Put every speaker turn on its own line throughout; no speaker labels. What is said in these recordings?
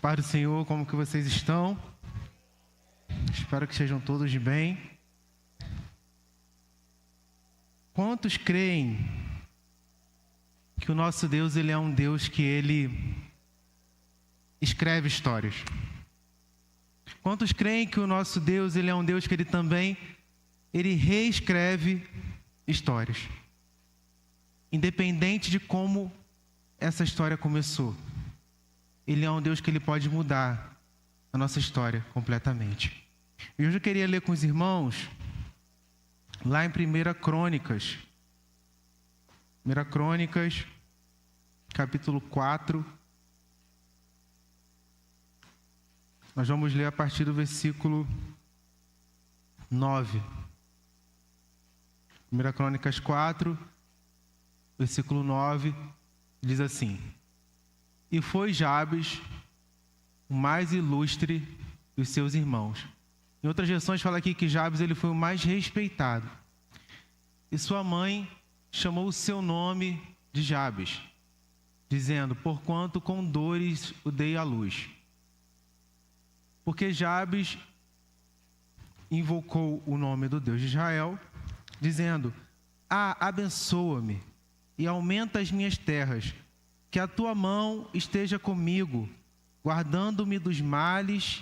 Pai do Senhor, como que vocês estão? Espero que estejam todos de bem. Quantos creem que o nosso Deus, Ele é um Deus que Ele escreve histórias? Quantos creem que o nosso Deus, Ele é um Deus que Ele também, Ele reescreve histórias? Independente de como essa história começou. Ele é um Deus que Ele pode mudar a nossa história completamente. E hoje eu queria ler com os irmãos, lá em 1 Crônicas. 1 Crônicas, capítulo 4. Nós vamos ler a partir do versículo 9. 1 Crônicas 4, versículo 9, diz assim: E foi Jabes o mais ilustre dos seus irmãos. Em outras versões fala aqui que Jabes ele foi o mais respeitado. E sua mãe chamou o seu nome de Jabes, dizendo: porquanto com dores o dei à luz. Porque Jabes invocou o nome do Deus de Israel, dizendo: abençoa-me e aumenta as minhas terras, que a tua mão esteja comigo, guardando-me dos males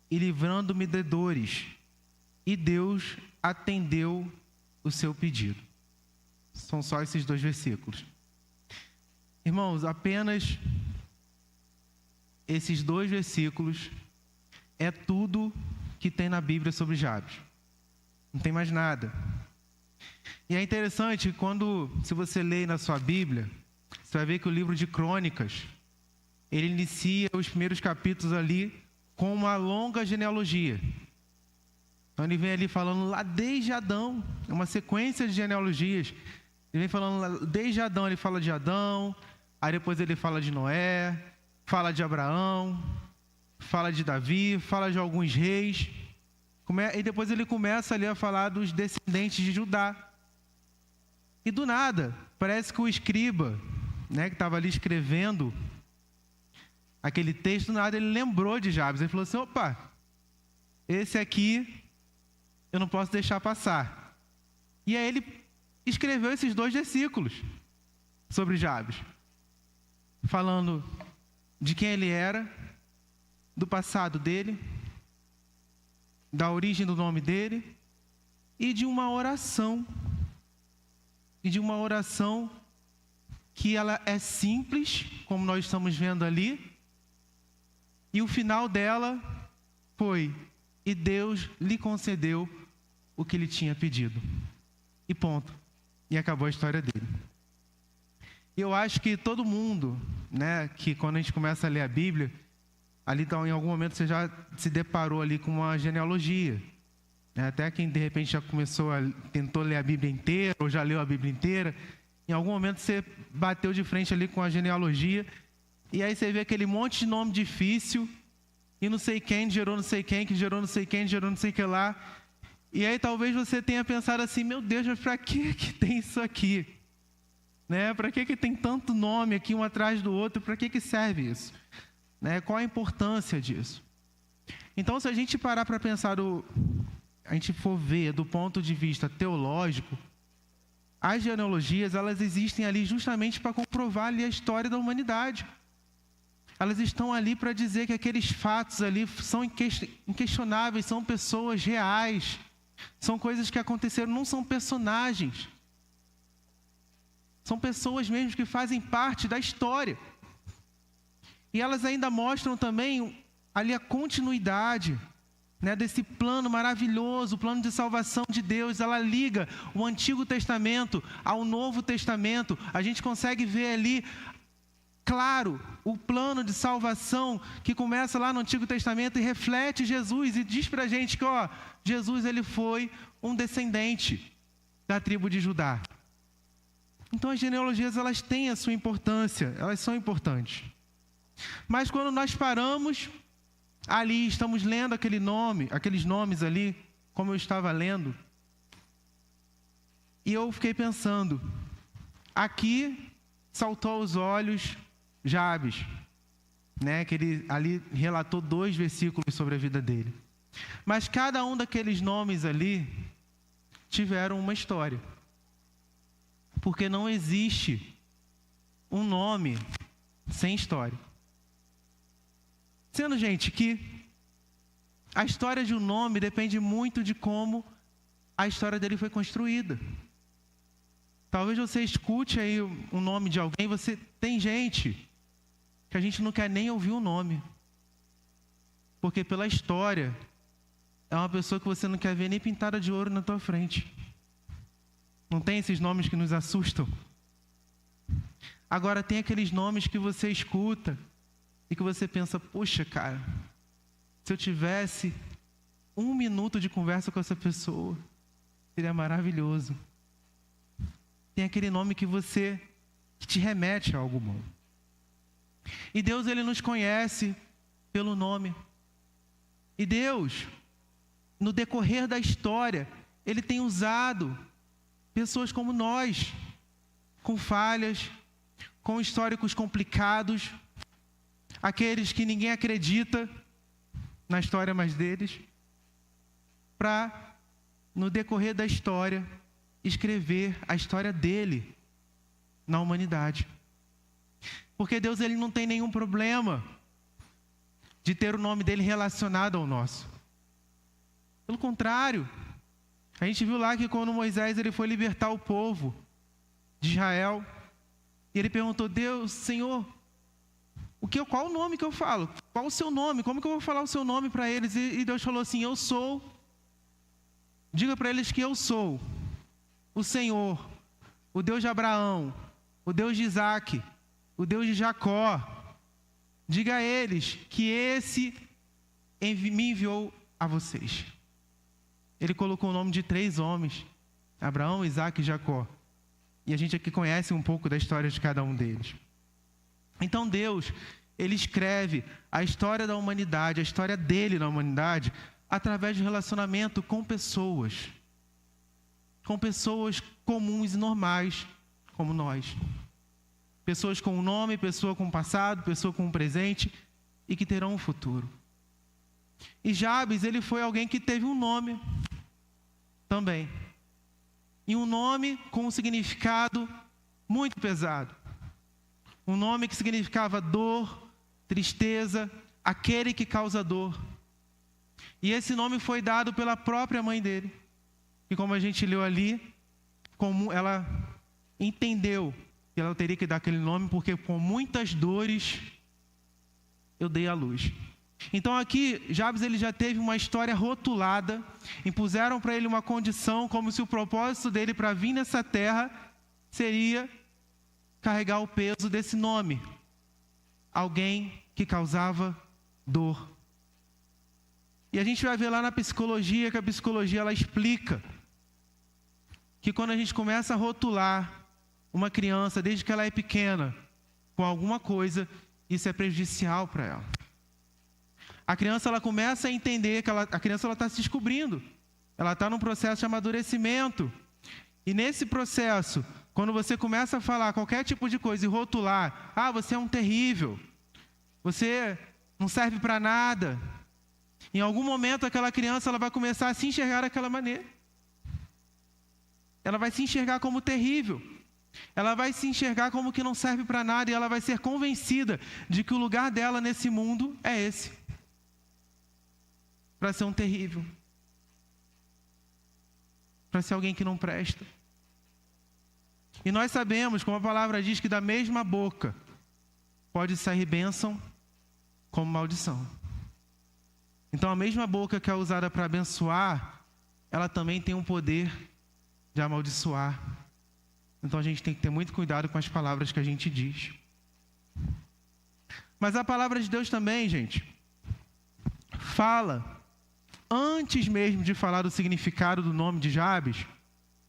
e livrando-me de dores. E Deus atendeu o seu pedido. São só esses 2 versículos. Irmãos, apenas esses 2 versículos é tudo que tem na Bíblia sobre Jabes. Não tem mais nada. E é interessante, se você lê na sua Bíblia, você vai ver que o livro de Crônicas, ele inicia os primeiros capítulos ali com uma longa genealogia. Então ele vem ali falando lá desde Adão, é uma sequência de genealogias. Ele vem falando lá, desde Adão, ele fala de Adão, aí depois ele fala de Noé, fala de Abraão, fala de Davi, fala de alguns reis, e depois ele começa ali a falar dos descendentes de Judá. E do nada, parece que o escriba, que estava ali escrevendo aquele texto, do nada ele lembrou de Jabes. Ele falou assim: opa, esse aqui eu não posso deixar passar. E aí ele escreveu esses 2 versículos sobre Jabes, falando de quem ele era, do passado dele, da origem do nome dele e de uma oração. Que ela é simples, como nós estamos vendo ali, e o final dela foi: e Deus lhe concedeu o que ele tinha pedido. E ponto. E acabou a história dele. Eu acho que todo mundo, que quando a gente começa a ler a Bíblia, ali em algum momento você já se deparou ali com uma genealogia. Até quem de repente já tentou ler a Bíblia inteira, ou já leu a Bíblia inteira, em algum momento você bateu de frente ali com a genealogia, e aí você vê aquele monte de nome difícil, e não sei quem gerou não sei quem, que gerou não sei quem, gerou não sei o que lá. E aí talvez você tenha pensado assim: meu Deus, mas para que tem isso aqui? Para que tem tanto nome aqui um atrás do outro? Para que serve isso? Qual a importância disso? Então, se a gente parar para pensar, a gente for ver do ponto de vista teológico, as genealogias, elas existem ali justamente para comprovar ali a história da humanidade. Elas estão ali para dizer que aqueles fatos ali são inquestionáveis, são pessoas reais, são coisas que aconteceram, não são personagens. São pessoas mesmo que fazem parte da história. E elas ainda mostram também ali a continuidade, desse plano maravilhoso, o plano de salvação de Deus. Ela liga o Antigo Testamento ao Novo Testamento. A gente consegue ver ali, claro, o plano de salvação que começa lá no Antigo Testamento e reflete Jesus e diz pra gente que, Jesus ele foi um descendente da tribo de Judá. Então as genealogias, elas têm a sua importância, elas são importantes. Mas quando nós paramos ali, estamos lendo aqueles nomes ali, como eu estava lendo, e eu fiquei pensando, aqui saltou aos olhos Jabes. né, que ele ali relatou 2 versículos sobre a vida dele. Mas cada um daqueles nomes ali tiveram uma história. Porque não existe um nome sem história. Sendo, gente, que a história de um nome depende muito de como a história dele foi construída. Talvez você escute aí o nome de alguém, tem gente que a gente não quer nem ouvir o nome. Porque pela história, é uma pessoa que você não quer ver nem pintada de ouro na tua frente. Não tem esses nomes que nos assustam? Agora tem aqueles nomes que você escuta e que você pensa, poxa, cara, se eu tivesse 1 minuto de conversa com essa pessoa, seria maravilhoso. Tem aquele nome que te remete a algo bom. E Deus, Ele nos conhece pelo nome. E Deus, no decorrer da história, Ele tem usado pessoas como nós, com falhas, com históricos complicados, aqueles que ninguém acredita na história mais deles, para, no decorrer da história, escrever a história dele na humanidade. Porque Deus, Ele não tem nenhum problema de ter o nome dele relacionado ao nosso. Pelo contrário, a gente viu lá que quando Moisés ele foi libertar o povo de Israel, e ele perguntou, Deus, Senhor, qual o nome que eu falo? Qual o seu nome? Como que eu vou falar o seu nome para eles? E Deus falou assim, eu sou. Diga para eles que eu sou o Senhor, o Deus de Abraão, o Deus de Isaac, o Deus de Jacó. Diga a eles que esse me enviou a vocês. Ele colocou o nome de 3 homens, Abraão, Isaac e Jacó. E a gente aqui conhece um pouco da história de cada um deles. Então Deus, Ele escreve a história da humanidade, a história dele na humanidade, através de relacionamento com pessoas comuns e normais, como nós. Pessoas com um nome, pessoa com um passado, pessoa com um presente e que terão um futuro. E Jabes, ele foi alguém que teve um nome também. E um nome com um significado muito pesado. Um nome que significava dor, tristeza, aquele que causa dor. E esse nome foi dado pela própria mãe dele. E como a gente leu ali, como ela entendeu que ela teria que dar aquele nome, porque com muitas dores eu dei à luz. Então aqui, Jabes ele já teve uma história rotulada, impuseram para ele uma condição, como se o propósito dele para vir nessa terra seria carregar o peso desse nome. Alguém que causava dor. E a gente vai ver lá na psicologia, que a psicologia ela explica que quando a gente começa a rotular uma criança, desde que ela é pequena, com alguma coisa, isso é prejudicial para ela. A criança ela começa a entender que a criança está se descobrindo. Ela está num processo de amadurecimento. E nesse processo, quando você começa a falar qualquer tipo de coisa e rotular, você é um terrível, você não serve para nada, em algum momento aquela criança ela vai começar a se enxergar daquela maneira. Ela vai se enxergar como terrível. Ela vai se enxergar como que não serve para nada e ela vai ser convencida de que o lugar dela nesse mundo é esse. Para ser um terrível. Para ser alguém que não presta. E nós sabemos, como a palavra diz, que da mesma boca pode sair bênção como maldição. Então a mesma boca que é usada para abençoar, ela também tem um poder de amaldiçoar. Então a gente tem que ter muito cuidado com as palavras que a gente diz. Mas a palavra de Deus também, gente, fala, antes mesmo de falar do significado do nome de Jabes,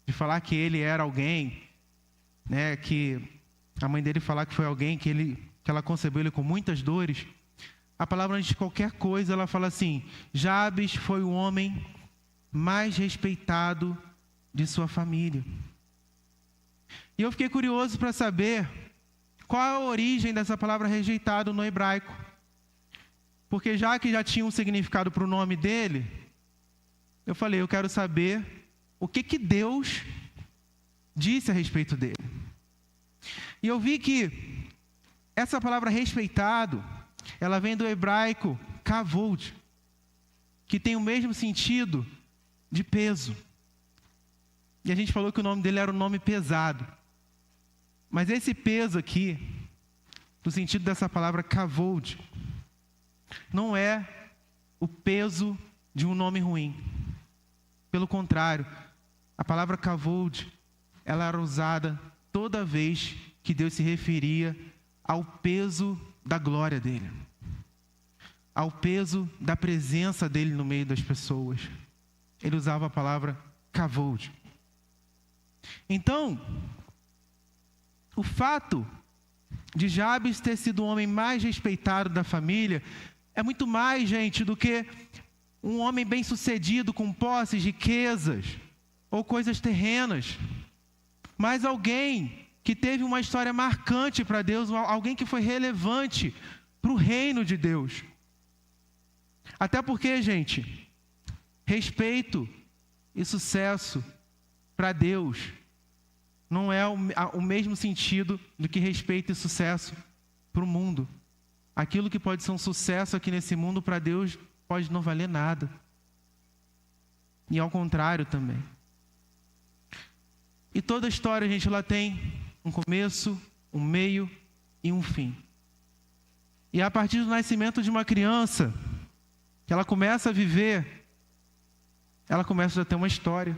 de falar que ele era alguém, né, que a mãe dele falar que foi alguém que ela concebeu ele com muitas dores, a palavra antes de qualquer coisa, ela fala assim, Jabes foi o homem mais respeitado de sua família. E eu fiquei curioso para saber qual é a origem dessa palavra rejeitado no hebraico. Porque já que já tinha um significado para o nome dele, eu falei, eu quero saber o que Deus disse a respeito dele. E eu vi que essa palavra respeitado, ela vem do hebraico kavod, que tem o mesmo sentido de peso. E a gente falou que o nome dele era um nome pesado. Mas esse peso aqui, no sentido dessa palavra kavod, não é o peso de um nome ruim. Pelo contrário, a palavra kavod, ela era usada toda vez que Deus se referia ao peso da glória dele, ao peso da presença dele no meio das pessoas. Ele usava a palavra kavod. Então, o fato de Jabes ter sido o homem mais respeitado da família é muito mais, gente, do que um homem bem-sucedido com posses, riquezas ou coisas terrenas, mas alguém que teve uma história marcante para Deus, alguém que foi relevante para o reino de Deus. Até porque, gente, respeito e sucesso para Deus não é o mesmo sentido do que respeito e sucesso para o mundo. Aquilo que pode ser um sucesso aqui nesse mundo, para Deus, pode não valer nada. E ao contrário também. E toda a história, gente, ela tem um começo, um meio e um fim. E a partir do nascimento de uma criança, que ela começa a viver, ela começa a ter uma história.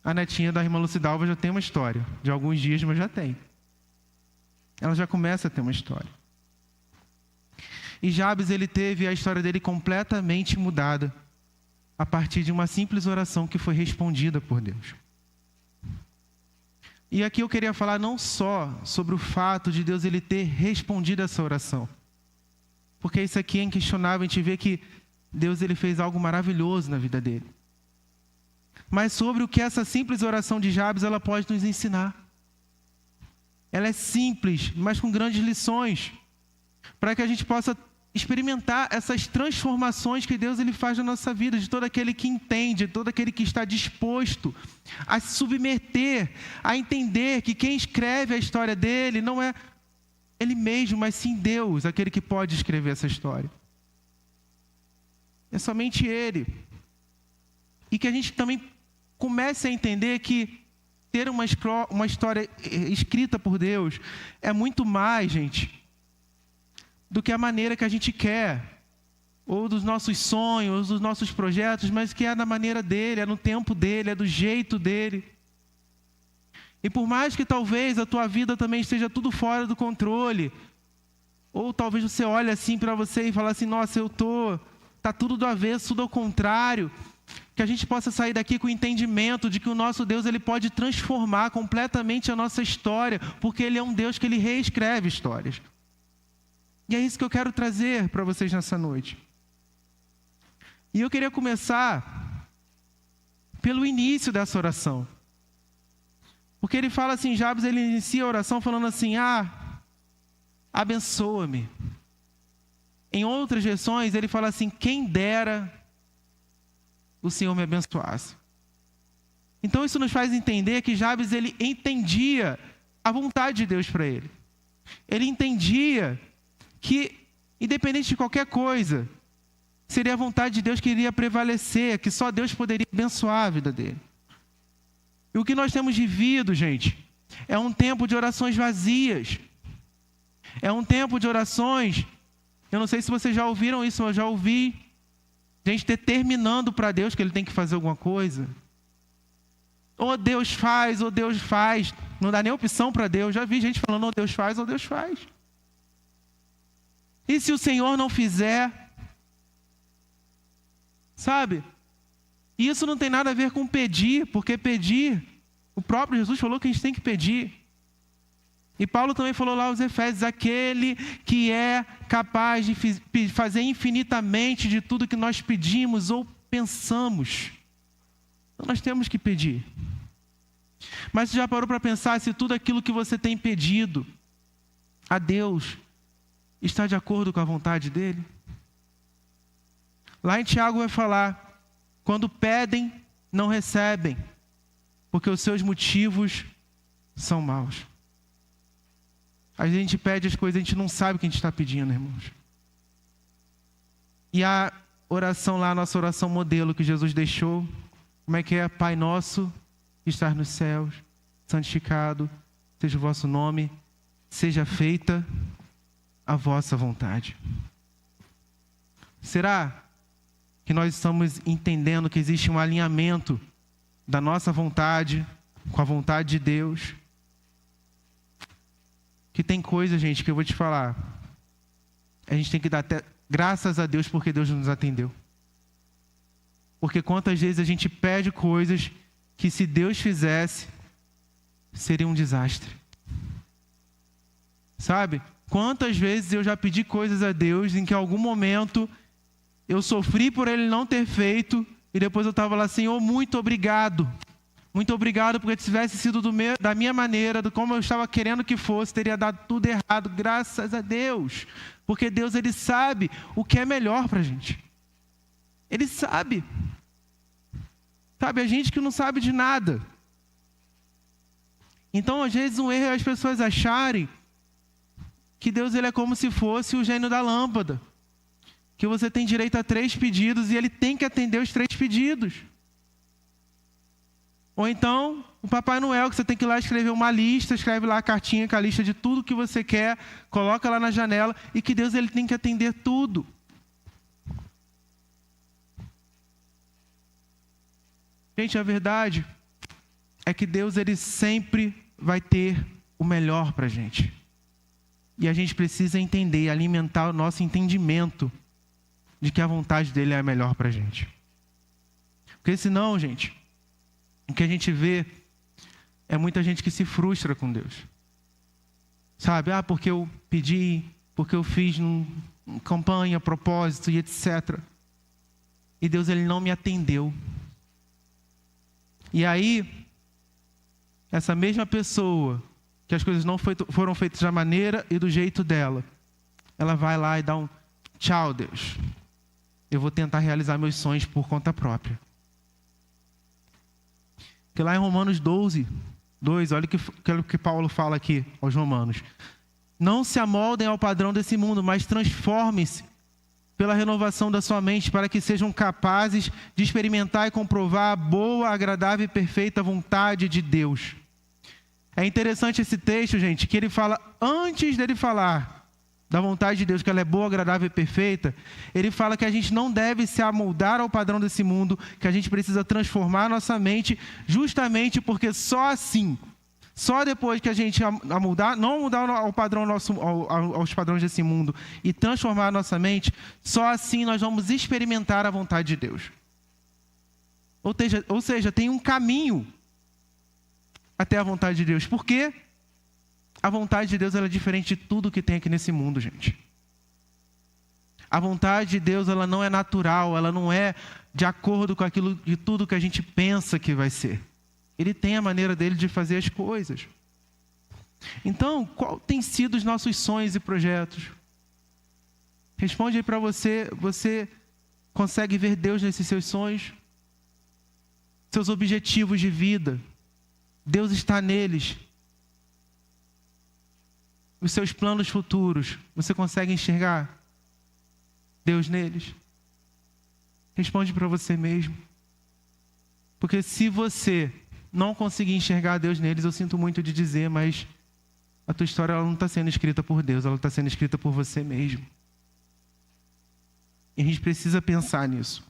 A netinha da irmã Lucidalva já tem uma história, de alguns dias, mas já tem. Ela já começa a ter uma história. E Jabes, ele teve a história dele completamente mudada a partir de uma simples oração que foi respondida por Deus. E aqui eu queria falar não só sobre o fato de Deus ele ter respondido essa oração, porque isso aqui é inquestionável, a gente vê que Deus ele fez algo maravilhoso na vida dele, mas sobre o que essa simples oração de Jabes ela pode nos ensinar. Ela é simples, mas com grandes lições, para que a gente possa experimentar essas transformações que Deus ele faz na nossa vida, de todo aquele que entende, de todo aquele que está disposto a se submeter, a entender que quem escreve a história dele não é ele mesmo, mas sim Deus, aquele que pode escrever essa história. É somente Ele. E que a gente também comece a entender que ter uma história escrita por Deus é muito mais, gente, do que a maneira que a gente quer, ou dos nossos sonhos, dos nossos projetos, mas que é da maneira dele, é no tempo dele, é do jeito dele. E por mais que talvez a tua vida também esteja tudo fora do controle, ou talvez você olhe assim para você e fale assim, nossa, tá tudo do avesso, tudo ao contrário, que a gente possa sair daqui com o entendimento de que o nosso Deus ele pode transformar completamente a nossa história, porque Ele é um Deus que Ele reescreve histórias. E é isso que eu quero trazer para vocês nessa noite. E eu queria começar pelo início dessa oração. Porque ele fala assim, Jabes, ele inicia a oração falando assim, abençoa-me. Em outras versões, ele fala assim, quem dera o Senhor me abençoasse. Então isso nos faz entender que Jabes, ele entendia a vontade de Deus para ele. Ele entendia que, independente de qualquer coisa, seria a vontade de Deus que iria prevalecer, que só Deus poderia abençoar a vida dele. E o que nós temos vivido, gente, é um tempo de orações vazias. É um tempo de orações, eu não sei se vocês já ouviram isso, eu já ouvi gente determinando para Deus que Ele tem que fazer alguma coisa. Ou Deus faz, ou Deus faz. Não dá nem opção para Deus. Já vi gente falando, ou Deus faz, ou Deus faz. E se o Senhor não fizer? Sabe? Isso não tem nada a ver com pedir, porque pedir, o próprio Jesus falou que a gente tem que pedir. E Paulo também falou lá aos Efésios, aquele que é capaz de fazer infinitamente de tudo que nós pedimos ou pensamos. Então nós temos que pedir. Mas você já parou para pensar se tudo aquilo que você tem pedido a Deus está de acordo com a vontade dele? Lá em Tiago vai falar: quando pedem, não recebem, porque os seus motivos são maus. A gente pede as coisas, a gente não sabe o que a gente está pedindo, irmãos. E a oração lá, a nossa oração modelo que Jesus deixou, como é que é? Pai nosso, que estás nos céus, santificado seja o vosso nome, seja feita a vossa vontade. Será que nós estamos entendendo que existe um alinhamento da nossa vontade com a vontade de Deus? Que tem coisa, gente, que eu vou te falar, a gente tem que dar até graças a Deus porque Deus nos atendeu. Porque quantas vezes a gente pede coisas que, se Deus fizesse, seria um desastre. Sabe? Quantas vezes eu já pedi coisas a Deus em que em algum momento eu sofri por Ele não ter feito, e depois eu estava lá: Senhor, muito obrigado. Muito obrigado, porque se tivesse sido da minha maneira, do como eu estava querendo que fosse, teria dado tudo errado. Graças a Deus. Porque Deus, Ele sabe o que é melhor para a gente. Ele sabe. Sabe, a gente que não sabe de nada. Então, às vezes, um erro é as pessoas acharem que Deus, Ele é como se fosse o gênio da lâmpada. Que você tem direito a 3 pedidos e Ele tem que atender os 3 pedidos. Ou então, o Papai Noel, que você tem que ir lá escrever uma lista, escreve lá a cartinha com a lista de tudo que você quer, coloca lá na janela, e que Deus, Ele tem que atender tudo. Gente, a verdade é que Deus, Ele sempre vai ter o melhor para a gente. E a gente precisa entender, alimentar o nosso entendimento de que a vontade dEle é a melhor para a gente. Porque senão, gente, o que a gente vê é muita gente que se frustra com Deus. Sabe? Porque eu pedi, porque eu fiz campanha, propósito e etc. E Deus, Ele não me atendeu. E aí, essa mesma pessoa, que as coisas não foram feitas da maneira e do jeito dela, ela vai lá e dá um tchau, Deus. Eu vou tentar realizar meus sonhos por conta própria. Porque lá em Romanos 12, 2, olha o que Paulo fala aqui aos romanos. Não se amoldem ao padrão desse mundo, mas transformem-se pela renovação da sua mente, para que sejam capazes de experimentar e comprovar a boa, agradável e perfeita vontade de Deus. É interessante esse texto, gente, que ele fala, antes dele falar da vontade de Deus, que ela é boa, agradável e perfeita, ele fala que a gente não deve se amoldar ao padrão desse mundo, que a gente precisa transformar a nossa mente, justamente porque só assim, só depois que a gente não mudar ao padrão aos padrões desse mundo e transformar a nossa mente, só assim nós vamos experimentar a vontade de Deus. Ou seja, tem um caminho até a vontade de Deus. Por quê? A vontade de Deus, ela é diferente de tudo que tem aqui nesse mundo, gente. A vontade de Deus, ela não é natural, ela não é de acordo com aquilo de tudo que a gente pensa que vai ser. Ele tem a maneira dele de fazer as coisas. Então, qual tem sido os nossos sonhos e projetos? Responde aí para você. Você consegue ver Deus nesses seus sonhos? Seus objetivos de vida? Deus está neles? Os seus planos futuros, você consegue enxergar Deus neles? Responde para você mesmo. Porque se você não conseguir enxergar Deus neles, eu sinto muito de dizer, mas a tua história, ela não está sendo escrita por Deus, ela está sendo escrita por você mesmo. E a gente precisa pensar nisso.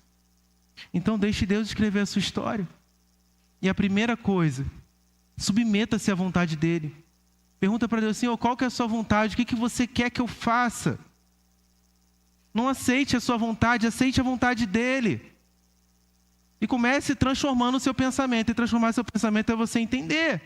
Então deixe Deus escrever a sua história. E a primeira coisa, submeta-se à vontade dele. Pergunta para Deus, Senhor, qual que é a sua vontade? O que você quer que eu faça? Não aceite a sua vontade, aceite a vontade dele. E comece transformando o seu pensamento. E transformar seu pensamento é você entender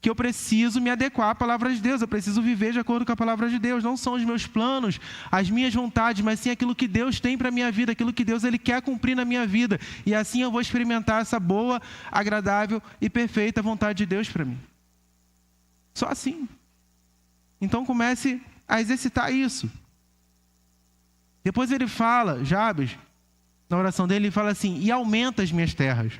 que eu preciso me adequar à palavra de Deus. Eu preciso viver de acordo com a palavra de Deus. Não são os meus planos, as minhas vontades, mas sim aquilo que Deus tem para a minha vida, aquilo que Deus, Ele quer cumprir na minha vida. E assim eu vou experimentar essa boa, agradável e perfeita vontade de Deus para mim. Só assim. Então comece a exercitar isso. Depois ele fala, Jabes, na oração dele, ele fala assim: e aumenta as minhas terras.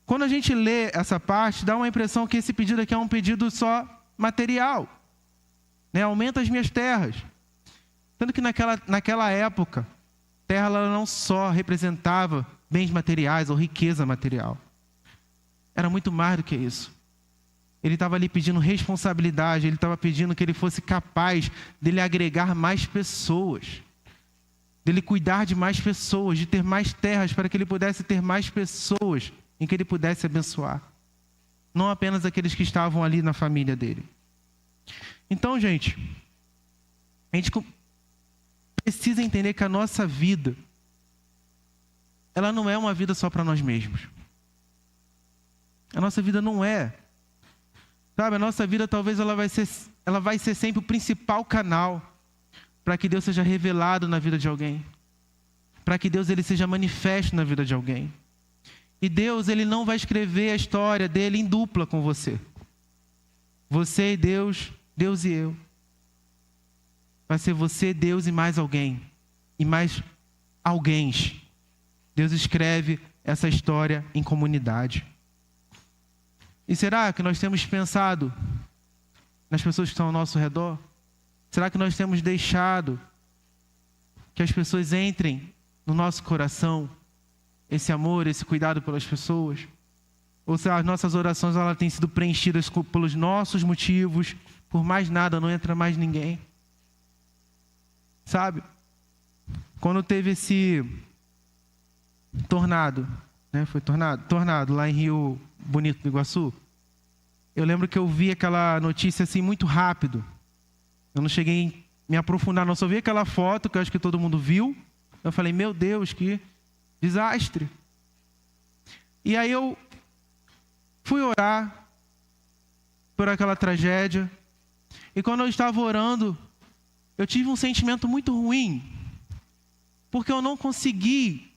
Quando a gente lê essa parte, dá uma impressão que esse pedido aqui é um pedido só material, né? Aumenta as minhas terras. Tanto que naquela época, terra ela não só representava bens materiais ou riqueza material. Era muito mais do que isso. Ele estava ali pedindo responsabilidade, ele estava pedindo que ele fosse capaz dele agregar mais pessoas, dele cuidar de mais pessoas, de ter mais terras para que ele pudesse ter mais pessoas em que ele pudesse abençoar. Não apenas aqueles que estavam ali na família dele. Então, gente, a gente precisa entender que a nossa vida, ela não é uma vida só para nós mesmos. A nossa vida não é. Sabe, a nossa vida talvez ela vai ser sempre o principal canal para que Deus seja revelado na vida de alguém. Para que Deus ele seja manifesto na vida de alguém. E Deus, ele não vai escrever a história dele em dupla com você. Você e Deus, Deus e eu. Vai ser você, Deus e mais alguém. E mais alguém. Deus escreve essa história em comunidade. E será que nós temos pensado nas pessoas que estão ao nosso redor? Será que nós temos deixado que as pessoas entrem no nosso coração esse amor, esse cuidado pelas pessoas? Ou se as nossas orações elas têm sido preenchidas pelos nossos motivos, por mais nada, não entra mais ninguém? Sabe? Quando teve esse tornado, né? Foi tornado lá em Rio Bonito do Iguaçu. Eu lembro que eu vi aquela notícia assim muito rápido. Eu não cheguei a me aprofundar, não. Só vi aquela foto que eu acho que todo mundo viu. Eu falei, meu Deus, que desastre. E aí eu fui orar por aquela tragédia. E quando eu estava orando, eu tive um sentimento muito ruim. Porque eu não consegui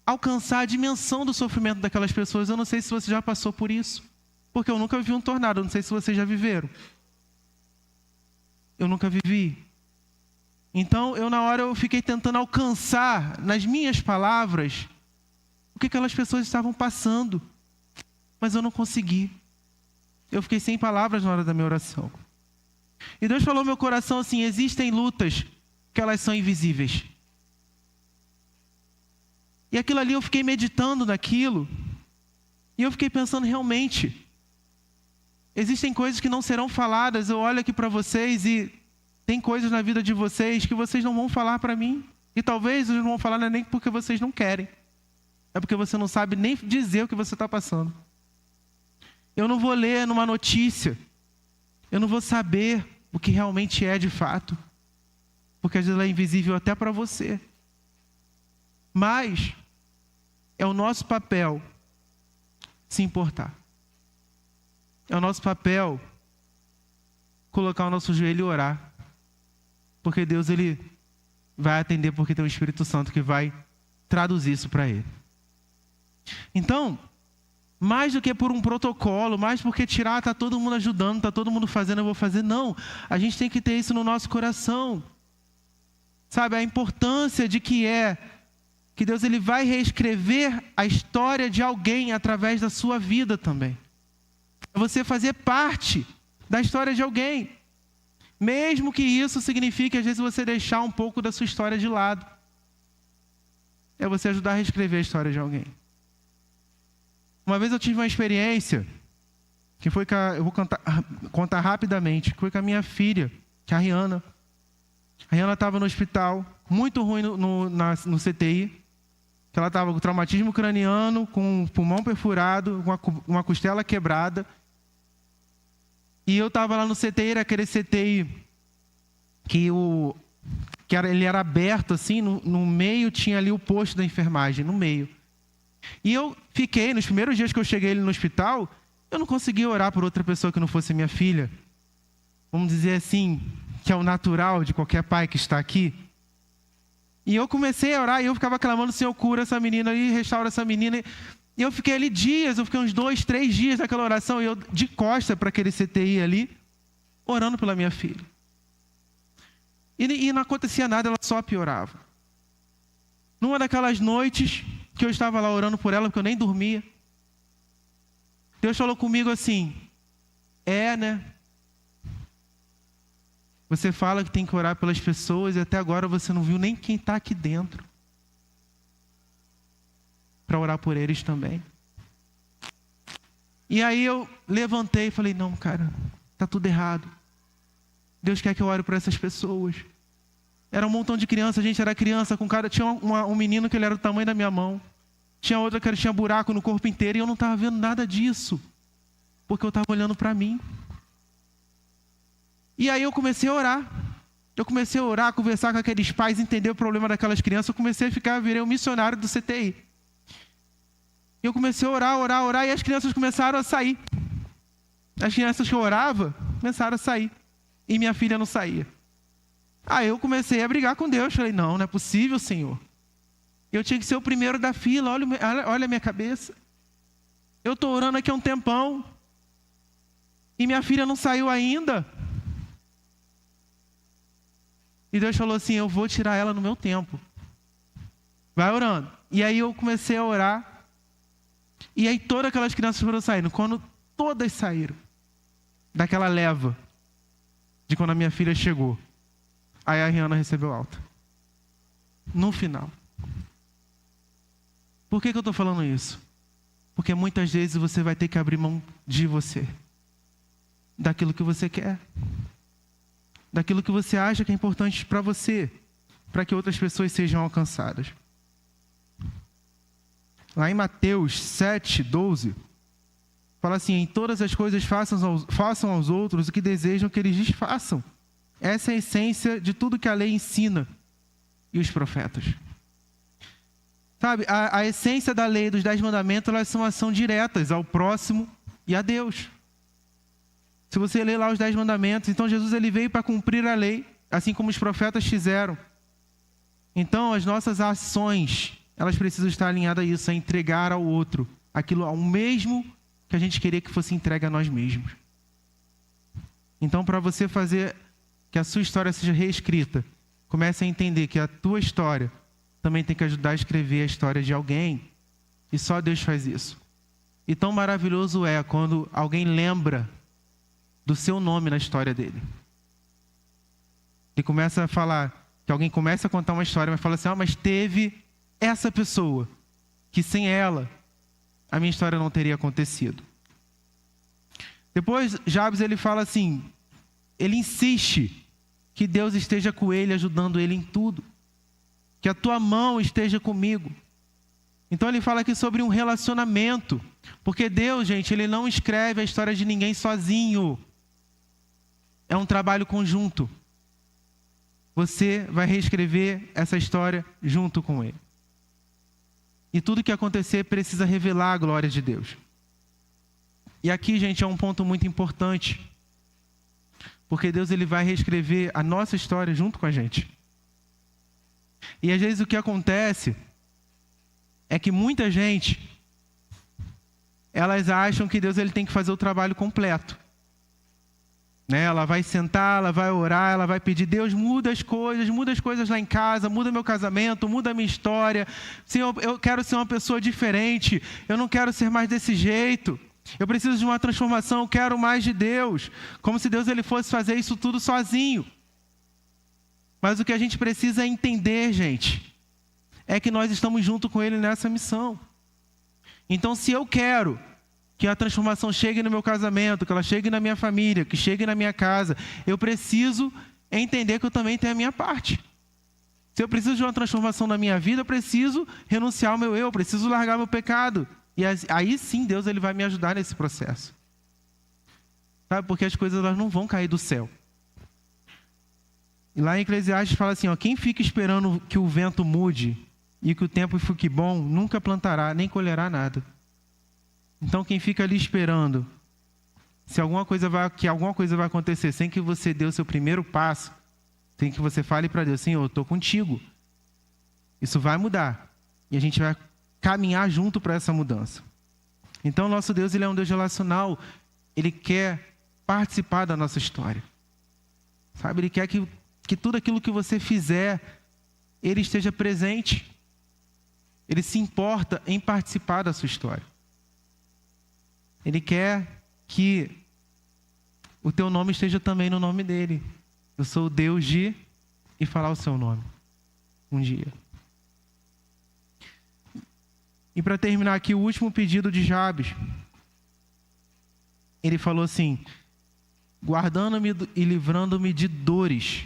alcançar a dimensão do sofrimento daquelas pessoas. Eu não sei se você já passou por isso. Porque eu nunca vivi um tornado. Eu não sei se vocês já viveram. Eu nunca vivi. Então, na hora eu fiquei tentando alcançar, nas minhas palavras, o que aquelas pessoas estavam passando. Mas eu não consegui. Eu fiquei sem palavras na hora da minha oração. E Deus falou no meu coração assim: existem lutas que elas são invisíveis. E aquilo ali eu fiquei meditando naquilo. E eu fiquei pensando, realmente, existem coisas que não serão faladas. Eu olho aqui para vocês e tem coisas na vida de vocês que vocês não vão falar para mim. E talvez eles não vão falar nem porque vocês não querem. É porque você não sabe nem dizer o que você está passando. Eu não vou ler numa notícia. Eu não vou saber o que realmente é de fato. Porque às vezes ela é invisível até para você. Mas é o nosso papel se importar. É o nosso papel colocar o nosso joelho e orar. Porque Deus ele vai atender, porque tem o Espírito Santo que vai traduzir isso para ele. Então, mais do que por um protocolo, mais porque tirar, está todo mundo ajudando, está todo mundo fazendo, eu vou fazer. Não, a gente tem que ter isso no nosso coração. Sabe, a importância de que Deus ele vai reescrever a história de alguém através da sua vida também. É você fazer parte da história de alguém. Mesmo que isso signifique, às vezes, você deixar um pouco da sua história de lado. É você ajudar a reescrever a história de alguém. Uma vez eu tive uma experiência, que foi eu vou contar rapidamente, que foi com a minha filha, que é a Rihanna. A Rihanna estava no hospital, muito ruim no CTI, que ela estava com traumatismo craniano, com o pulmão perfurado, com uma costela quebrada. E eu estava lá no CTI, era aquele CTI ele era aberto assim, no meio tinha ali o posto da enfermagem, no meio. E eu fiquei, nos primeiros dias que eu cheguei ali no hospital, eu não conseguia orar por outra pessoa que não fosse minha filha. Vamos dizer assim, que é o natural de qualquer pai que está aqui. E eu comecei a orar e eu ficava clamando: Senhor, cura essa menina e restaura essa menina. E eu fiquei ali dias, eu fiquei uns 2, 3 dias naquela oração, e eu de costa para aquele CTI ali, orando pela minha filha. E não acontecia nada, ela só piorava. Numa daquelas noites que eu estava lá orando por ela, porque eu nem dormia, Deus falou comigo assim: né? Você fala que tem que orar pelas pessoas e até agora você não viu nem quem está aqui dentro para orar por eles também. E aí eu levantei e falei: não, cara, está tudo errado. Deus quer que eu ore por essas pessoas. Era um montão de criança, a gente era criança, tinha um menino que ele era do tamanho da minha mão. Tinha outra que tinha buraco no corpo inteiro e eu não estava vendo nada disso, porque eu estava olhando para mim. E aí eu comecei a orar. Conversar com aqueles pais, entender o problema daquelas crianças. Virei um missionário do CTI. E eu comecei a orar, e as crianças começaram a sair. As crianças que eu orava, começaram a sair. E minha filha não saía. Aí eu comecei a brigar com Deus. Falei: não é possível, Senhor. Eu tinha que ser o primeiro da fila, olha a minha cabeça. Eu estou orando aqui há um tempão. E minha filha não saiu ainda. E Deus falou assim: eu vou tirar ela no meu tempo. Vai orando. E aí eu comecei a orar. E aí todas aquelas crianças foram saindo. Quando todas saíram daquela leva de quando a minha filha chegou, aí a Rihanna recebeu alta. No final. Por que eu estou falando isso? Porque muitas vezes você vai ter que abrir mão de você. Daquilo que você quer. Daquilo que você acha que é importante para você. Para que outras pessoas sejam alcançadas. Lá em Mateus 7:12, fala assim: em todas as coisas façam aos outros o que desejam que eles lhes façam. Essa é a essência de tudo que a lei ensina e os profetas. Sabe, a essência da lei dos 10 mandamentos, elas são ação diretas ao próximo e a Deus. Se você ler lá os 10 mandamentos, então Jesus ele veio para cumprir a lei, assim como os profetas fizeram. Então as nossas ações, elas precisam estar alinhadas a isso, a entregar ao outro aquilo ao mesmo que a gente queria que fosse entregue a nós mesmos. Então, para você fazer que a sua história seja reescrita, comece a entender que a tua história também tem que ajudar a escrever a história de alguém. E só Deus faz isso. E tão maravilhoso é quando alguém lembra do seu nome na história dele. E começa a falar, que alguém começa a contar uma história, mas fala assim: mas teve essa pessoa, que sem ela, a minha história não teria acontecido. Depois, Jabes, ele fala assim, ele insiste que Deus esteja com ele, ajudando ele em tudo. Que a tua mão esteja comigo. Então ele fala aqui sobre um relacionamento. Porque Deus, gente, ele não escreve a história de ninguém sozinho. É um trabalho conjunto. Você vai reescrever essa história junto com ele. E tudo que acontecer precisa revelar a glória de Deus. E aqui, gente, é um ponto muito importante. Porque Deus ele vai reescrever a nossa história junto com a gente. E às vezes o que acontece é que muita gente, elas acham que Deus ele tem que fazer o trabalho completo. Né? Ela vai sentar, ela vai orar, ela vai pedir: Deus, muda as coisas lá em casa, muda meu casamento, muda a minha história. Senhor, eu quero ser uma pessoa diferente, eu não quero ser mais desse jeito. Eu preciso de uma transformação, eu quero mais de Deus. Como se Deus ele fosse fazer isso tudo sozinho. Mas o que a gente precisa entender, gente, é que nós estamos junto com Ele nessa missão. Então, se eu quero que a transformação chegue no meu casamento, que ela chegue na minha família, que chegue na minha casa, eu preciso entender que eu também tenho a minha parte. Se eu preciso de uma transformação na minha vida, eu preciso renunciar ao meu eu, preciso largar meu pecado. E aí sim Deus ele vai me ajudar nesse processo. Sabe? Porque as coisas elas não vão cair do céu. E lá em Eclesiastes fala assim, quem fica esperando que o vento mude e que o tempo fique bom, nunca plantará, nem colherá nada. Então quem fica ali esperando, que alguma coisa vai acontecer sem que você dê o seu primeiro passo, sem que você fale para Deus: Senhor, eu estou contigo. Isso vai mudar. E a gente vai caminhar junto para essa mudança. Então nosso Deus ele é um Deus relacional. Ele quer participar da nossa história. Sabe? Ele quer que que tudo aquilo que você fizer, Ele esteja presente. Ele se importa em participar da sua história. Ele quer que o teu nome esteja também no nome dele. Eu sou o Deus de... e falar o seu nome um dia. E para terminar aqui, o último pedido de Jabes. Ele falou assim: guardando-me e livrando-me de dores.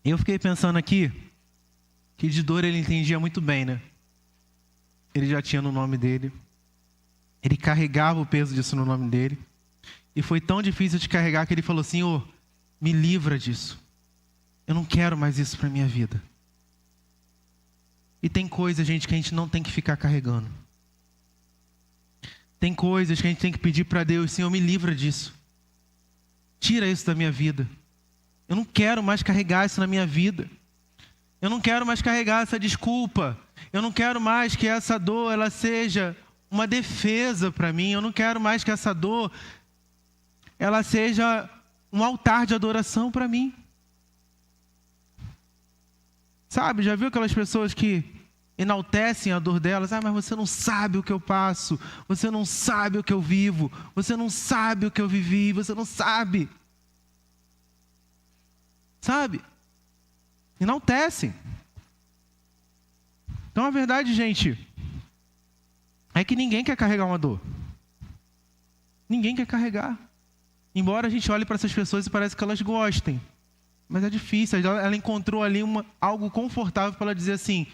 Eu fiquei pensando aqui que de dor ele entendia muito bem, né? Ele já tinha no nome dele. Ele carregava o peso disso no nome dele. E foi tão difícil de carregar que ele falou: Senhor, me livra disso. Eu não quero mais isso para a minha vida. E tem coisas, gente, que a gente não tem que ficar carregando. Tem coisas que a gente tem que pedir para Deus: Senhor, me livra disso. Tira isso da minha vida. Eu não quero mais carregar isso na minha vida. Eu não quero mais carregar essa desculpa. Eu não quero mais que essa dor ela seja uma defesa para mim. Eu não quero mais que essa dor ela seja um altar de adoração para mim. Sabe, já viu aquelas pessoas que enaltecem a dor delas? Ah, mas você não sabe o que eu passo. Você não sabe o que eu vivo. Você não sabe o que eu vivi. Você não sabe. Sabe? Enaltecem. Então a verdade, gente, é que ninguém quer carregar uma dor. Ninguém quer carregar. Embora a gente olhe para essas pessoas e parece que elas gostem. Mas é difícil. Ela encontrou ali algo confortável para ela dizer assim: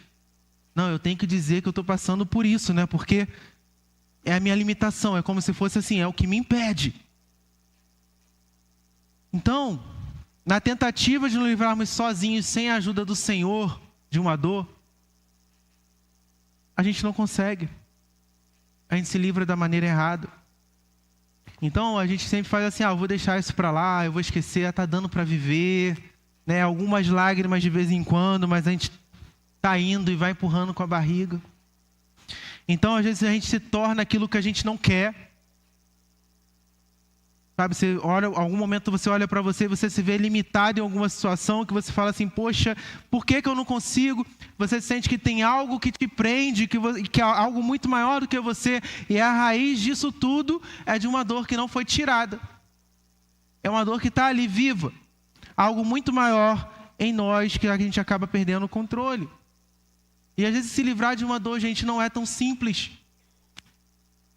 não, eu tenho que dizer que eu estou passando por isso, né? Porque é a minha limitação. É como se fosse assim, é o que me impede. Então, na tentativa de nos livrarmos sozinhos, sem a ajuda do Senhor, de uma dor, a gente não consegue. A gente se livra da maneira errada. Então, a gente sempre faz assim: eu vou deixar isso para lá, eu vou esquecer, está dando para viver, né? Algumas lágrimas de vez em quando, mas a gente está indo e vai empurrando com a barriga. Então, às vezes, a gente se torna aquilo que a gente não quer. Sabe, você olha, algum momento você olha para você e você se vê limitado em alguma situação que você fala assim: poxa, por que eu não consigo? Você sente que tem algo que te prende, que é algo muito maior do que você. E a raiz disso tudo é de uma dor que não foi tirada. É uma dor que está ali viva. Algo muito maior em nós que a gente acaba perdendo o controle. E às vezes se livrar de uma dor, gente, não é tão simples.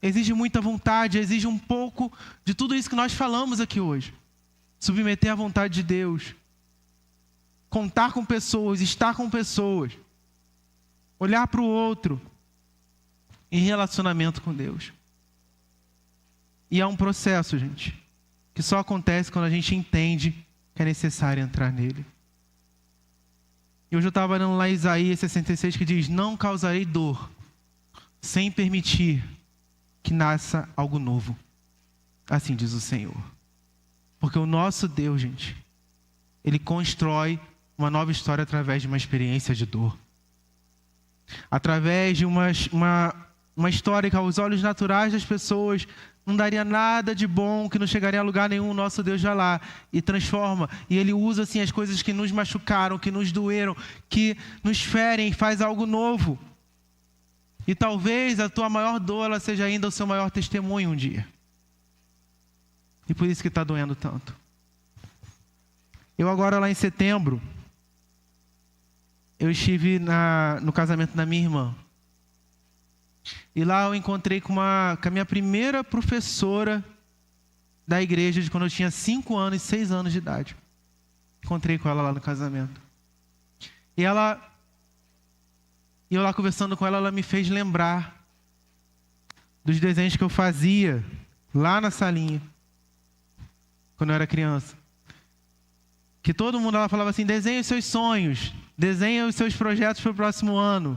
Exige muita vontade, exige um pouco de tudo isso que nós falamos aqui hoje. Submeter à vontade de Deus. Contar com pessoas, estar com pessoas. Olhar para o outro. Em relacionamento com Deus. E é um processo, gente, que só acontece quando a gente entende que é necessário entrar nele. E hoje eu estava lendo lá Isaías 66 que diz: não causarei dor sem permitir que nasça algo novo. Assim diz o Senhor. Porque o nosso Deus, gente, Ele constrói uma nova história através de uma experiência de dor. Através de uma história que aos olhos naturais das pessoas não daria nada de bom, que não chegaria a lugar nenhum, o nosso Deus já lá e transforma. E Ele usa assim as coisas que nos machucaram, que nos doeram, que nos ferem, faz algo novo. E talvez a tua maior dor ela seja ainda o seu maior testemunho um dia. E por isso que está doendo tanto. Eu agora lá em setembro, eu estive no casamento da minha irmã. E lá eu encontrei com a minha primeira professora da igreja de quando eu tinha 5 anos e 6 anos de idade. Encontrei com ela lá no casamento. E eu lá conversando com ela, ela me fez lembrar dos desenhos que eu fazia lá na salinha, quando eu era criança. Que todo mundo, ela falava assim: desenhe os seus sonhos, desenhe os seus projetos para o próximo ano.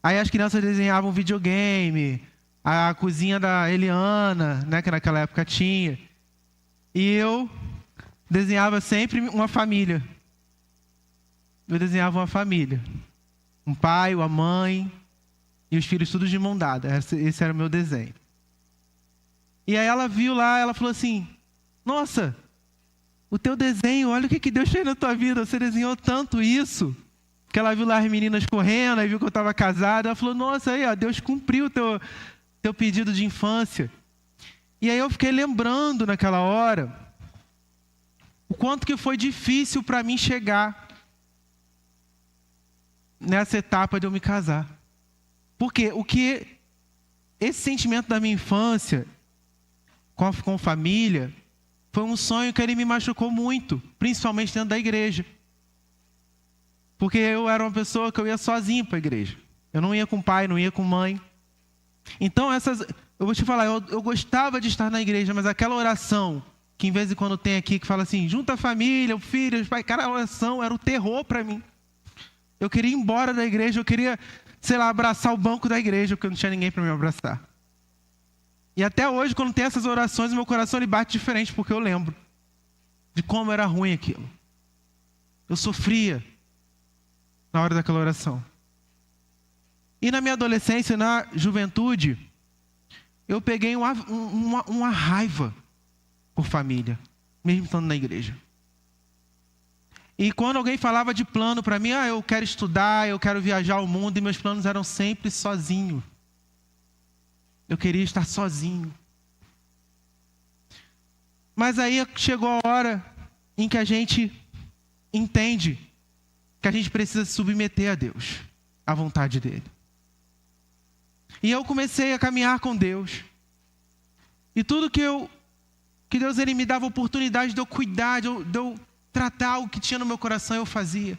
Aí as crianças desenhavam videogame, a cozinha da Eliana, né, que naquela época tinha. E eu desenhava sempre uma família. Eu desenhava uma família. Um pai, uma mãe e os filhos todos de mão dada. Esse era o meu desenho. E aí ela viu lá, ela falou assim, nossa, o teu desenho, olha o que Deus fez na tua vida, você desenhou tanto isso. Que ela viu lá as meninas correndo, aí viu que eu estava casado, ela falou, nossa, aí, ó, Deus cumpriu o teu pedido de infância. E aí eu fiquei lembrando naquela hora, o quanto que foi difícil para mim chegar nessa etapa de eu me casar. Porque esse sentimento da minha infância, com família, foi um sonho que ele me machucou muito, principalmente dentro da igreja. Porque eu era uma pessoa que eu ia sozinho para a igreja. Eu não ia com pai, não ia com mãe. Então, eu vou te falar, eu gostava de estar na igreja, mas aquela oração, que em vez de quando tem aqui, que fala assim, junta a família, o filho, os pais, cara, a oração era o terror para mim. Eu queria ir embora da igreja, eu queria, sei lá, abraçar o banco da igreja, porque não tinha ninguém para me abraçar. E até hoje, quando tem essas orações, meu coração ele bate diferente, porque eu lembro de como era ruim aquilo. Eu sofria na hora daquela oração. E na minha adolescência, na juventude, eu peguei uma raiva por família, mesmo estando na igreja. E quando alguém falava de plano para mim, eu quero estudar, eu quero viajar ao mundo, e meus planos eram sempre sozinho. Eu queria estar sozinho. Mas aí chegou a hora em que a gente entende que a gente precisa se submeter a Deus, à vontade dEle. E eu comecei a caminhar com Deus. E tudo que Deus ele me dava oportunidade de eu cuidar, de eu tratar o que tinha no meu coração, eu fazia.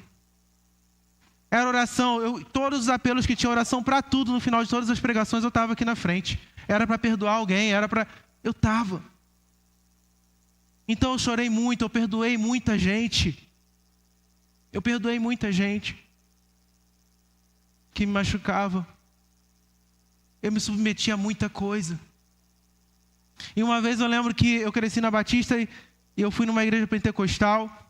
Era oração, todos os apelos que tinha oração para tudo, no final de todas as pregações eu estava aqui na frente. Era para perdoar alguém, eu estava. Então eu chorei muito, eu perdoei muita gente. Eu perdoei muita gente que me machucava. Eu me submeti a muita coisa. E uma vez eu lembro que eu cresci na Batista e eu fui numa igreja pentecostal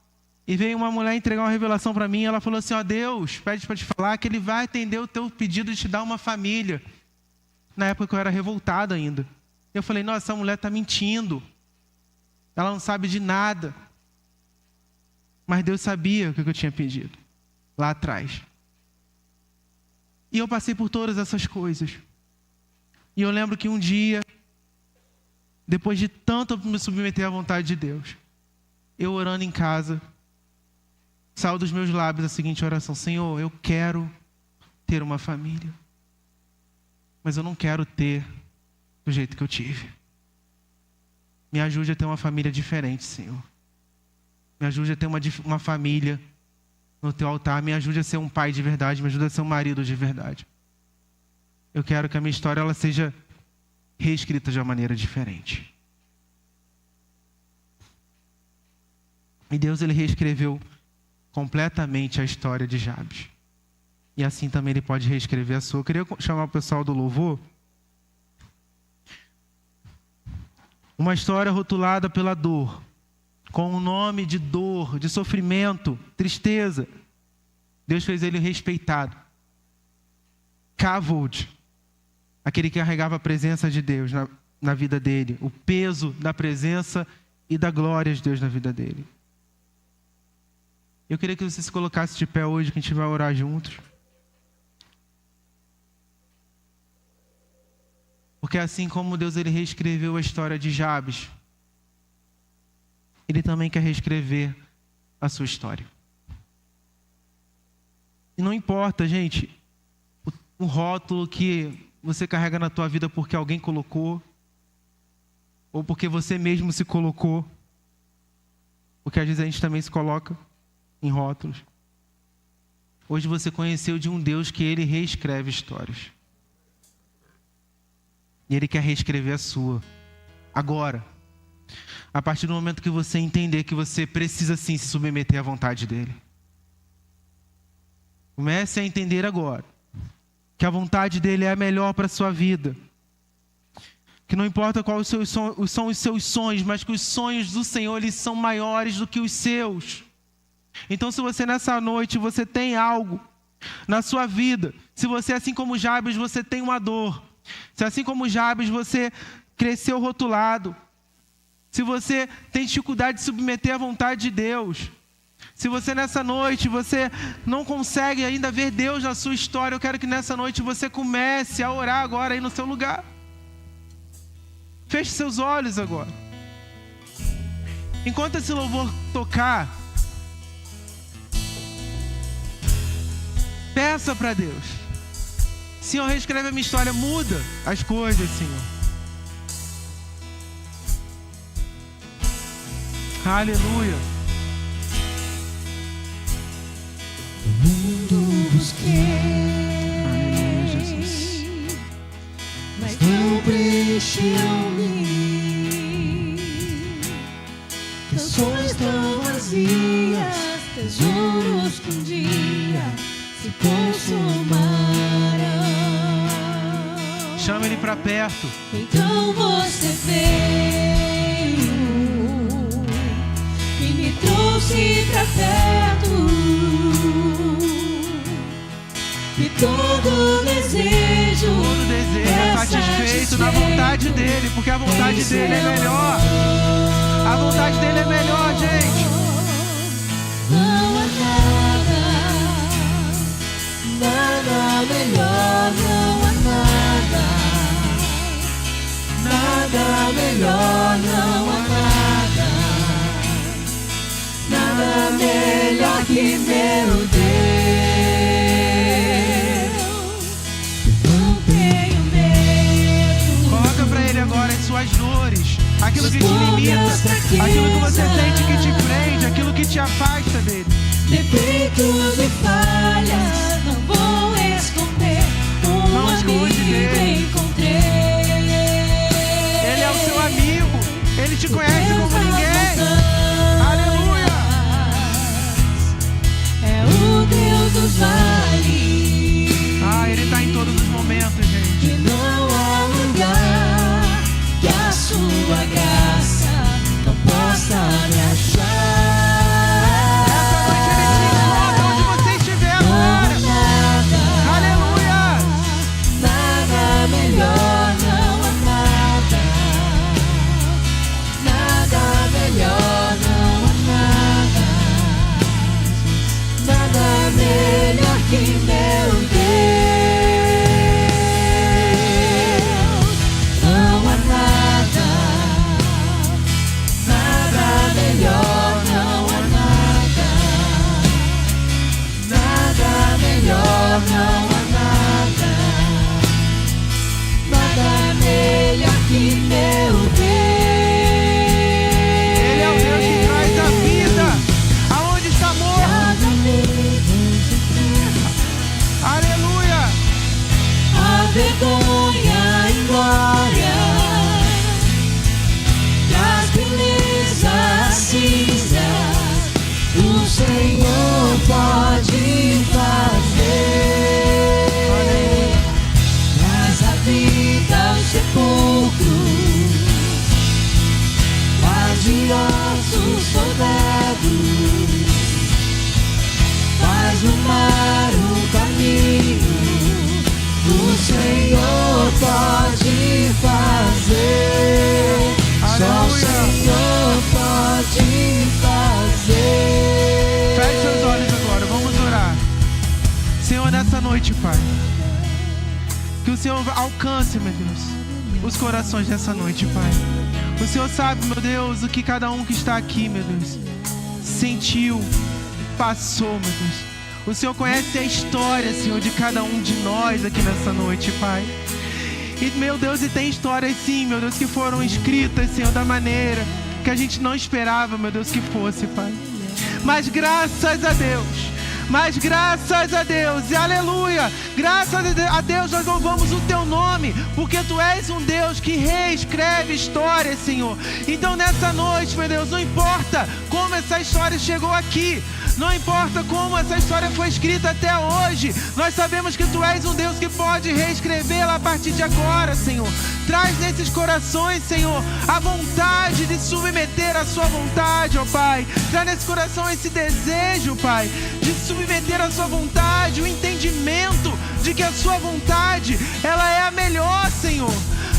e veio uma mulher entregar uma revelação para mim. Ela falou assim, Deus pede para te falar que Ele vai atender o teu pedido de te dar uma família. Na época que eu era revoltado ainda. Eu falei, nossa, essa mulher está mentindo. Ela não sabe de nada. Mas Deus sabia o que eu tinha pedido lá atrás. E eu passei por todas essas coisas. E eu lembro que um dia, depois de tanto me submeter à vontade de Deus, eu orando em casa, saiu dos meus lábios a seguinte oração: Senhor, eu quero ter uma família, mas eu não quero ter do jeito que eu tive. Me ajude a ter uma família diferente, Senhor. Me ajude a ter uma família no teu altar. Me ajude a ser um pai de verdade. Me ajude a ser um marido de verdade. Eu quero que a minha história ela seja reescrita de uma maneira diferente. E Deus ele reescreveu completamente a história de Jabes. E assim também Ele pode reescrever a sua. Eu queria chamar o pessoal do louvor. Uma história rotulada pela dor, com o nome de dor, de sofrimento, tristeza. Deus fez ele respeitado. Kavod, aquele que carregava a presença de Deus na vida dele, o peso da presença e da glória de Deus na vida dele. Eu queria que você se colocasse de pé hoje, que a gente vai orar juntos. Porque assim como Deus ele reescreveu a história de Jabes, Ele também quer reescrever a sua história. E não importa, gente, o rótulo que você carrega na tua vida porque alguém colocou, ou porque você mesmo se colocou, porque às vezes a gente também se coloca em rótulos. Hoje você conheceu de um Deus que Ele reescreve histórias. E Ele quer reescrever a sua. Agora. A partir do momento que você entender que você precisa sim se submeter à vontade dEle. Comece a entender agora. Que a vontade dEle é a melhor para a sua vida. Que não importa quais são os seus sonhos, mas que os sonhos do Senhor eles são maiores do que os seus. Então se você nessa noite, você tem algo na sua vida. Se você assim como Jabes, você tem uma dor. Se assim como Jabes, você cresceu rotulado, se você tem dificuldade de submeter à vontade de Deus, se você nessa noite, você não consegue ainda ver Deus na sua história, eu quero que nessa noite você comece a orar agora aí no seu lugar. Feche seus olhos agora. Enquanto esse louvor tocar, peça para Deus: Senhor, reescreve a minha história, muda as coisas, Senhor. Aleluia.
O mundo busquei,
Aleluia, Jesus.
mas não preencheu-me. Canções tão vazias, tesouros que um dia se consumarão.
Chama Ele para perto.
Então você veio e me trouxe pra perto, e todo desejo
é satisfeito na vontade dEle, porque a vontade dEle é melhor. A vontade dEle é melhor, gente.
Não há nada melhor, não há nada melhor, não há nada melhor que meu Deus. Não tenho medo.
Coloca pra Ele agora as suas dores, aquilo que te limita, aquilo que você sente que te prende, aquilo que te afasta dEle.
Defeitos e falhas não vou esconder.
Não esconde dele.
Encontrei.
Ele é o seu amigo, Ele te conhece como ninguém. Aleluia.
É o Deus dos vales.
Ah, Ele está em todos os momentos, gente.
E não há lugar que a sua graça não possa me achar. Melhor que meu Deus, não há nada melhor, não há nada melhor, não há nada melhor que meu Deus.
Ele é o Deus que traz a vida aonde está morto. Aleluia!
A vergonha em glória, das belezas cinzas, o Senhor pode fazer. Traz a vida aos sepulcros, faz de ossos soldados, faz no mar um caminho. O Senhor pode fazer. Só o Senhor pode fazer.
Feche seus olhos agora, vamos orar. Senhor, nessa noite, Pai, que o Senhor alcance, meu Deus, os corações dessa noite, Pai. O Senhor sabe, meu Deus, o que cada um que está aqui, meu Deus, sentiu, passou, meu Deus. O Senhor conhece a história, Senhor, de cada um de nós aqui nessa noite, Pai. E, meu Deus, e tem histórias sim, meu Deus, que foram escritas, Senhor, da maneira que a gente não esperava, meu Deus, que fosse, Pai. Mas graças a Deus, e aleluia, graças a Deus nós louvamos o Teu nome, porque Tu és um Deus que reescreve histórias, Senhor. Então nessa noite, meu Deus, não importa como essa história chegou aqui, não importa como essa história foi escrita até hoje, nós sabemos que Tu és um Deus que pode reescrevê-la a partir de agora, Senhor. Traz nesses corações, Senhor, a vontade de submeter a Sua vontade, ó Pai. Traz nesse coração esse desejo, Pai, de submeter a Sua vontade, o entendimento de que a Sua vontade, ela é a melhor, Senhor.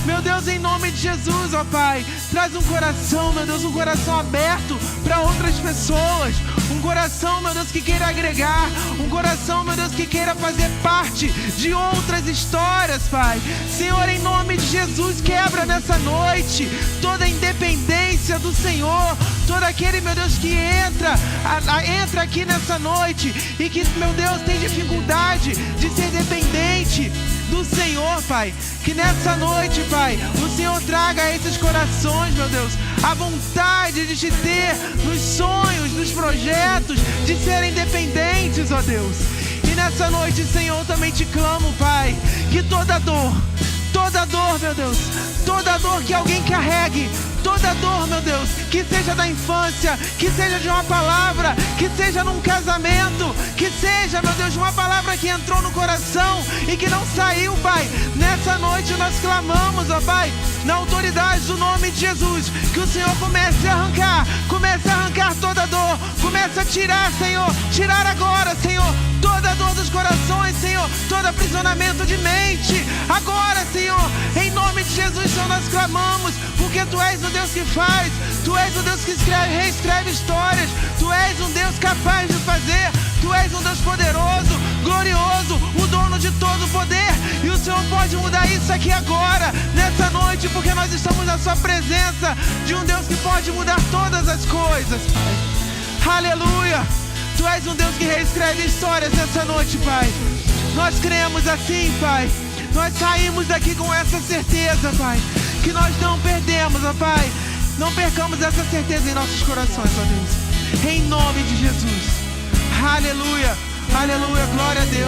Meu Deus, em nome de Jesus, ó Pai, traz um coração, meu Deus, um coração aberto para outras pessoas. Um coração, meu Deus, que queira agregar. Um coração, meu Deus, que queira fazer parte de outras histórias, Pai. Senhor, em nome de Jesus, quebra nessa noite toda a independência do Senhor. Todo aquele, meu Deus, que entra aqui nessa noite e que, meu Deus, tem dificuldade de ser dependente do Senhor, Pai. Que nessa noite, Pai, o Senhor traga a esses corações, meu Deus, a vontade de te ter nos sonhos, nos projetos, de serem dependentes, ó Deus. E nessa noite, Senhor, também te clamo, Pai, que toda dor, meu Deus, toda dor que alguém carregue, toda dor, meu Deus, que seja da infância, que seja de uma palavra, que seja num casamento, que seja, meu Deus, de uma palavra que entrou no coração e que não saiu, Pai. Nessa noite nós clamamos, ó Pai, na autoridade do nome de Jesus, que o Senhor comece a arrancar toda dor, comece a tirar, Senhor, tirar agora, Senhor, toda dor dos corações, Senhor, todo aprisionamento de mente, agora, Senhor, em nome de Jesus, Senhor, nós clamamos, porque Tu és o Deus que faz, Tu és o Deus que reescreve histórias, Tu és um Deus capaz de fazer, Tu és um Deus poderoso, glorioso, o dono de todo o poder, e o Senhor pode mudar isso aqui agora, nessa noite, porque nós estamos na Sua presença, de um Deus que pode mudar todas as coisas, Pai. Aleluia! Tu és um Deus que reescreve histórias nessa noite, Pai. Nós cremos assim, Pai. Nós saímos daqui com essa certeza, Pai, que nós não perdemos, ó Pai. Não percamos essa certeza em nossos corações, ó Deus. Em nome de Jesus. Aleluia, aleluia, glória a Deus.